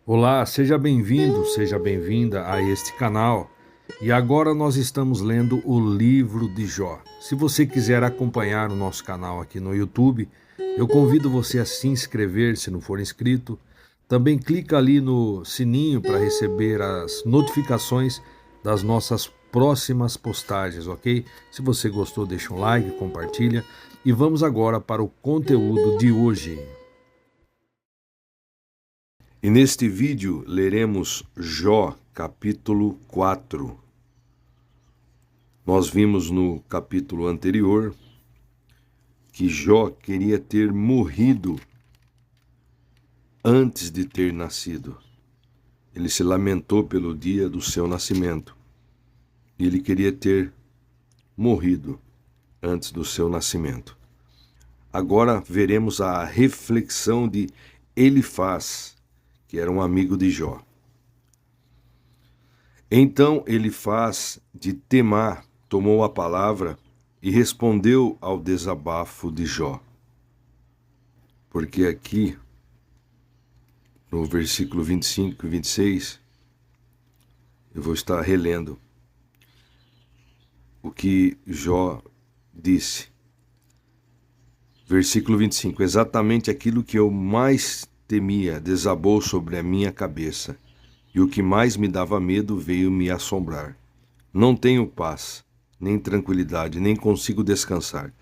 Olá, seja bem-vindo, seja bem-vinda a este canal. E agora nós estamos lendo o livro de Jó. Se você quiser acompanhar o nosso canal aqui no YouTube, eu convido você a se inscrever se não for inscrito. Também clica ali no sininho para receber as notificações das nossas próximas postagens, ok? Se você gostou, deixa um like, compartilha. E vamos agora para o conteúdo de hoje. E neste vídeo leremos Jó, capítulo 4. Nós vimos no capítulo anterior que Jó queria ter morrido antes de ter nascido. Ele se lamentou pelo dia do seu nascimento. E ele queria ter morrido antes do seu nascimento. Agora veremos a reflexão de Elifaz, que era um amigo de Jó. Então Elifaz de Temá tomou a palavra e respondeu ao desabafo de Jó. Porque aqui, no versículo 25 e 26, eu vou estar relendo o que Jó disse. Versículo 25, exatamente aquilo que eu mais temia desabou sobre a minha cabeça, e o que mais me dava medo veio me assombrar. Não tenho paz, nem tranquilidade, nem consigo descansar.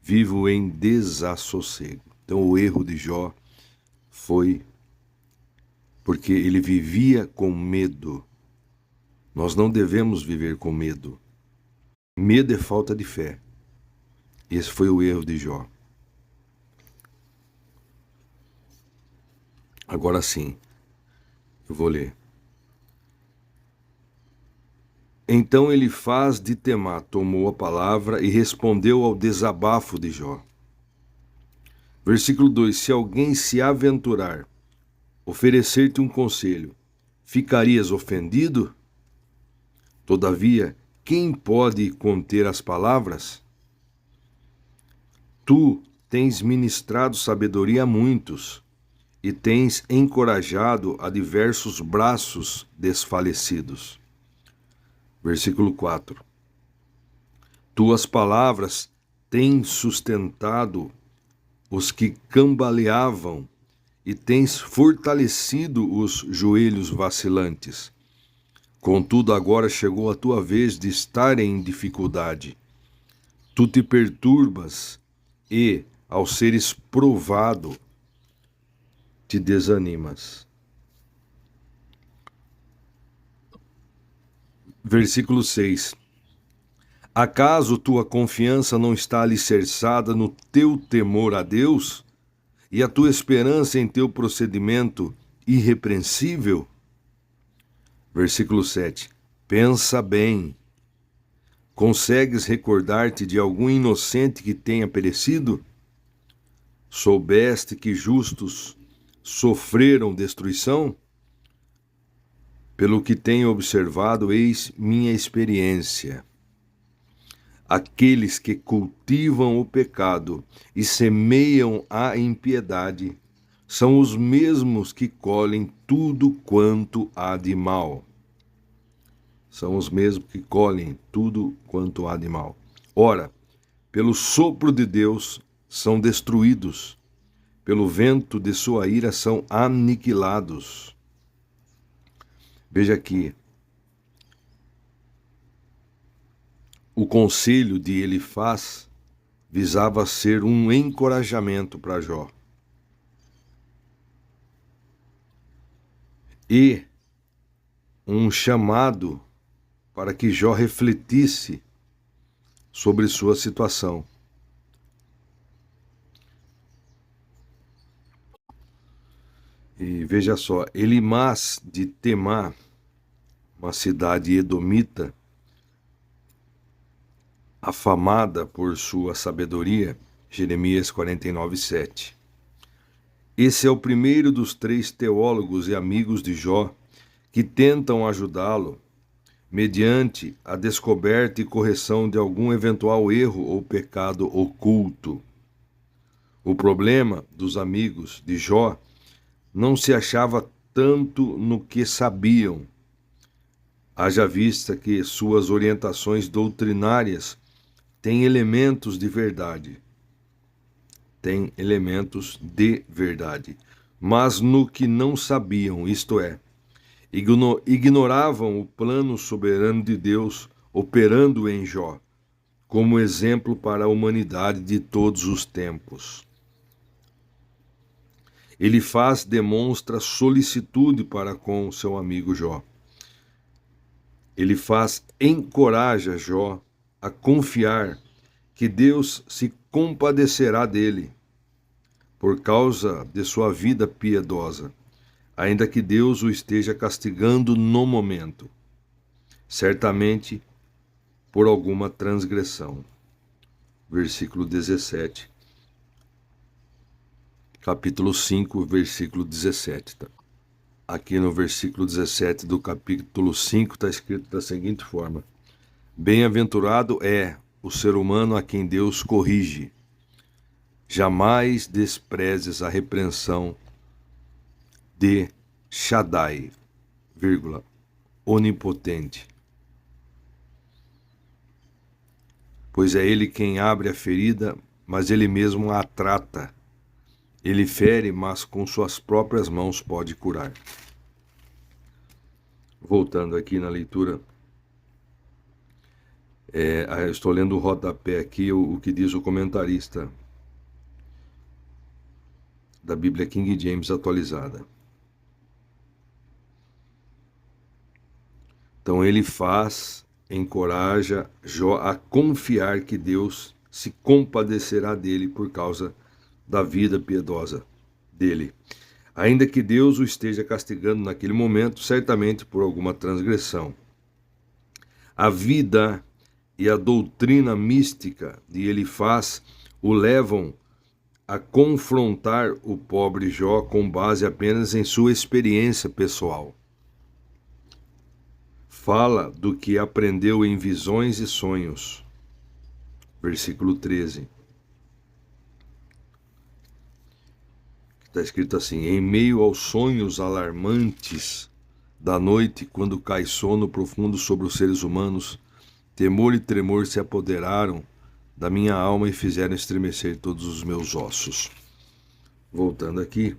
Vivo em desassossego. Então o erro de Jó foi porque ele vivia com medo. Nós não devemos viver com medo. Medo é falta de fé. Esse foi o erro de Jó. Agora sim, eu vou ler. Então Elifaz de Temá tomou a palavra e respondeu ao desabafo de Jó. Versículo 2: se alguém se aventurar, oferecer-te um conselho, ficarias ofendido? Todavia, quem pode conter as palavras? Tu tens ministrado sabedoria a muitos, e tens encorajado a diversos braços desfalecidos. Versículo 4. Tuas palavras têm sustentado os que cambaleavam e tens fortalecido os joelhos vacilantes. Contudo, agora chegou a tua vez de estar em dificuldade. Tu te perturbas e, ao seres provado, te desanimas. Versículo 6. Acaso tua confiança não está alicerçada no teu temor a Deus e a tua esperança em teu procedimento irrepreensível? Versículo 7. Pensa bem. Consegues recordar-te de algum inocente que tenha perecido? Soubeste que justos sofreram destruição? Pelo que tenho observado, eis minha experiência. Aqueles que cultivam o pecado e semeiam a impiedade são os mesmos que colhem tudo quanto há de mal. São os mesmos que colhem tudo quanto há de mal. Ora, pelo sopro de Deus são destruídos, pelo vento de sua ira são aniquilados. Veja aqui, o conselho de Elifaz visava ser um encorajamento para Jó. E um chamado para que Jó refletisse sobre sua situação. E veja só, Elifaz de Temá, uma cidade edomita, afamada por sua sabedoria, Jeremias 49:7. Esse é o primeiro dos 3 teólogos e amigos de Jó que tentam ajudá-lo mediante a descoberta e correção de algum eventual erro ou pecado oculto. O problema dos amigos de Jó não se achava tanto no que sabiam, haja vista que suas orientações doutrinárias têm elementos de verdade. Mas no que não sabiam, isto é, ignoravam o plano soberano de Deus operando em Jó, como exemplo para a humanidade de todos os tempos. Elifaz demonstra solicitude para com seu amigo Jó. Elifaz encoraja Jó a confiar que Deus se compadecerá dele por causa de sua vida piedosa, ainda que Deus o esteja castigando no momento, certamente por alguma transgressão. Versículo 17, capítulo 5, versículo 17. Tá? Aqui no versículo 17 do capítulo 5 está escrito da seguinte forma: Bem-aventurado é o ser humano a quem Deus corrige. Jamais desprezes a repreensão de Shaddai, onipotente. Pois é ele quem abre a ferida, mas ele mesmo a trata. Ele fere, mas com suas próprias mãos pode curar. Voltando aqui na leitura, eu estou lendo o rodapé aqui, o que diz o comentarista da Bíblia King James atualizada. Então ele encoraja Jó a confiar que Deus se compadecerá dele por causa da vida piedosa dele. Ainda que Deus o esteja castigando naquele momento, certamente por alguma transgressão. A vida e a doutrina mística de Elifaz o levam a confrontar o pobre Jó com base apenas em sua experiência pessoal. Fala do que aprendeu em visões e sonhos. Versículo 13. Está escrito assim: Em meio aos sonhos alarmantes da noite, quando cai sono profundo sobre os seres humanos, temor e tremor se apoderaram da minha alma e fizeram estremecer todos os meus ossos. Voltando aqui.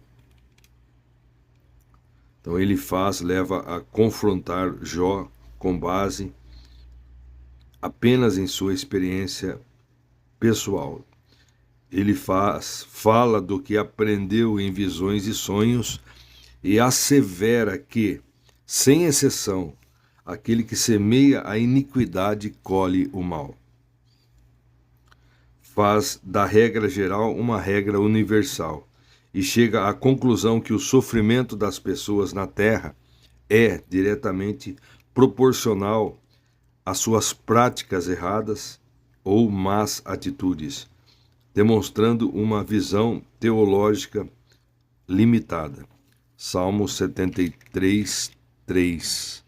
Então Elifaz leva a confrontar Jó com base apenas em sua experiência pessoal. Elifaz fala do que aprendeu em visões e sonhos e assevera que, sem exceção, aquele que semeia a iniquidade colhe o mal. Faz da regra geral uma regra universal e chega à conclusão que o sofrimento das pessoas na Terra é diretamente proporcional às suas práticas erradas ou más atitudes, demonstrando uma visão teológica limitada. Salmo 73, 3.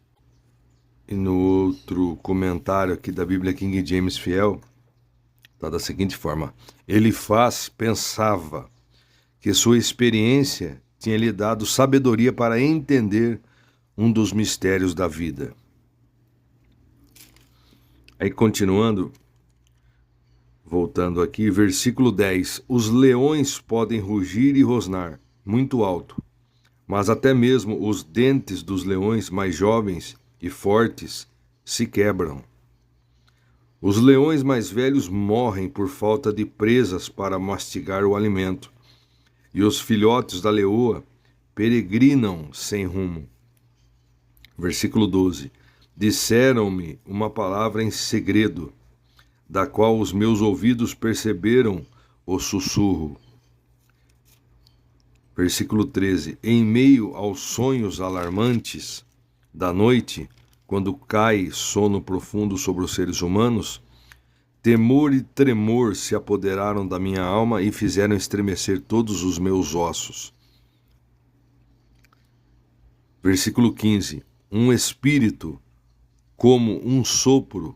E no outro comentário aqui da Bíblia King James Fiel, está da seguinte forma: Elifaz pensava que sua experiência tinha lhe dado sabedoria para entender um dos mistérios da vida. Aí continuando, voltando aqui, versículo 10. Os leões podem rugir e rosnar muito alto, mas até mesmo os dentes dos leões mais jovens e fortes se quebram. Os leões mais velhos morrem por falta de presas para mastigar o alimento, e os filhotes da leoa peregrinam sem rumo. Versículo 12. Disseram-me uma palavra em segredo, da qual os meus ouvidos perceberam o sussurro. Versículo 13. Em meio aos sonhos alarmantes da noite, quando cai sono profundo sobre os seres humanos, temor e tremor se apoderaram da minha alma e fizeram estremecer todos os meus ossos. Versículo 15. Um espírito, como um sopro,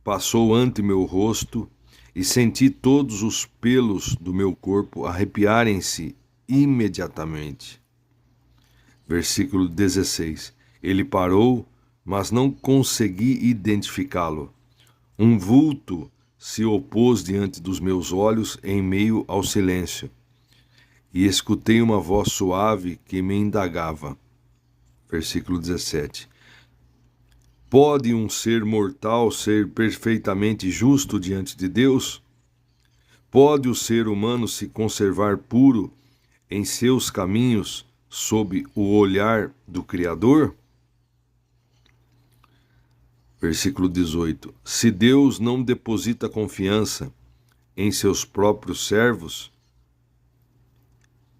passou ante meu rosto e senti todos os pelos do meu corpo arrepiarem-se imediatamente. Versículo 16. Ele parou, mas não consegui identificá-lo. Um vulto se opôs diante dos meus olhos em meio ao silêncio, e escutei uma voz suave que me indagava. Versículo 17. Pode um ser mortal ser perfeitamente justo diante de Deus? Pode o ser humano se conservar puro em seus caminhos sob o olhar do Criador? Versículo 18. Se Deus não deposita confiança em seus próprios servos,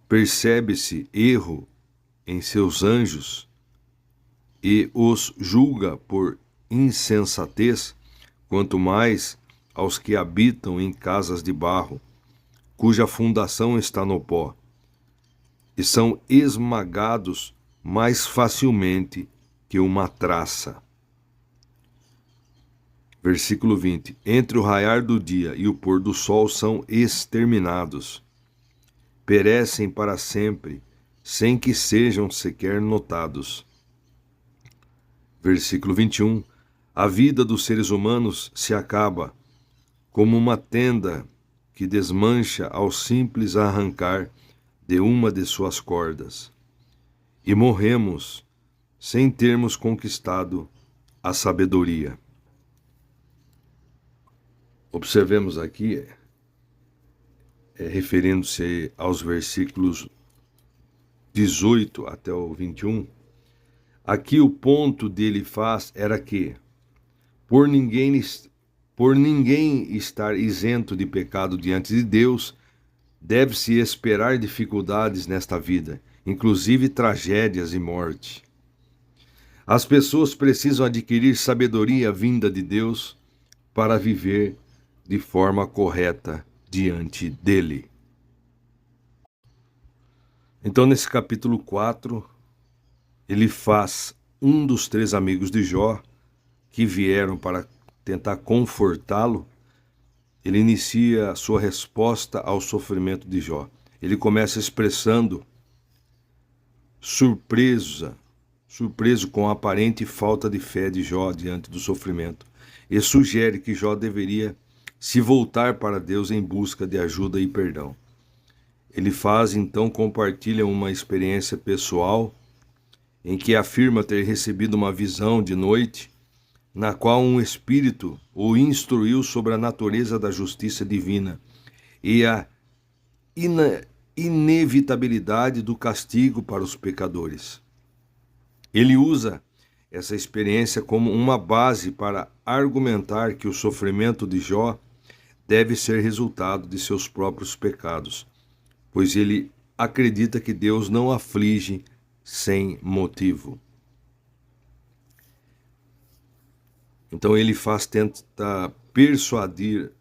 percebe-se erro em seus anjos e os julga por insensatez, quanto mais aos que habitam em casas de barro, cuja fundação está no pó, e são esmagados mais facilmente que uma traça. Versículo 20. Entre o raiar do dia e o pôr do sol são exterminados. Perecem para sempre, sem que sejam sequer notados. Versículo 21. A vida dos seres humanos se acaba, como uma tenda que desmancha ao simples arrancar de uma de suas cordas. E morremos sem termos conquistado a sabedoria. Observemos aqui, referindo-se aos versículos 18 até o 21, aqui o ponto dele faz era que, por ninguém estar isento de pecado diante de Deus, deve-se esperar dificuldades nesta vida, inclusive tragédias e morte. As pessoas precisam adquirir sabedoria vinda de Deus para viver de forma correta diante dele. Então, nesse capítulo 4, ele faz um dos 3 amigos de Jó que vieram para tentar confortá-lo. Ele inicia a sua resposta ao sofrimento de Jó. Ele começa expressando surpreso com a aparente falta de fé de Jó diante do sofrimento, e sugere que Jó deveria se voltar para Deus em busca de ajuda e perdão. Ele compartilha uma experiência pessoal em que afirma ter recebido uma visão de noite na qual um espírito o instruiu sobre a natureza da justiça divina e a inevitabilidade do castigo para os pecadores. Ele usa essa experiência como uma base para argumentar que o sofrimento de Jó deve ser resultado de seus próprios pecados, pois ele acredita que Deus não aflige sem motivo. Então ele tenta persuadir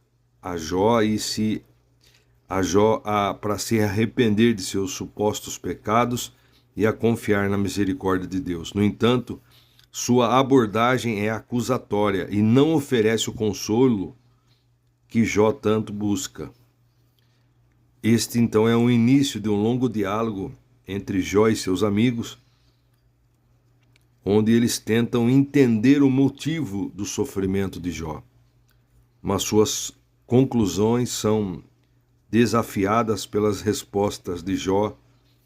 a Jó para se arrepender de seus supostos pecados e a confiar na misericórdia de Deus. No entanto, sua abordagem é acusatória e não oferece o consolo que Jó tanto busca. Este, então, é o início de um longo diálogo entre Jó e seus amigos, onde eles tentam entender o motivo do sofrimento de Jó. Mas suas conclusões são desafiadas pelas respostas de Jó,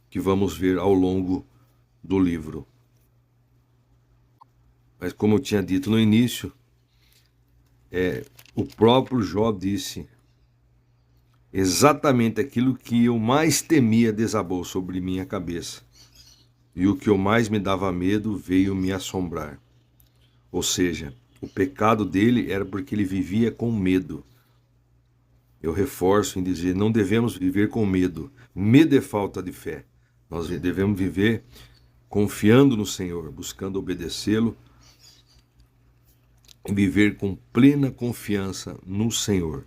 que vamos ver ao longo do livro. Mas como eu tinha dito no início, o próprio Jó disse: exatamente aquilo que eu mais temia desabou sobre minha cabeça, e o que eu mais me dava medo veio me assombrar. Ou seja, o pecado dele era porque ele vivia com medo. Eu reforço em dizer, não devemos viver com medo. Medo é falta de fé. Nós devemos viver confiando no Senhor, buscando obedecê-lo, e viver com plena confiança no Senhor.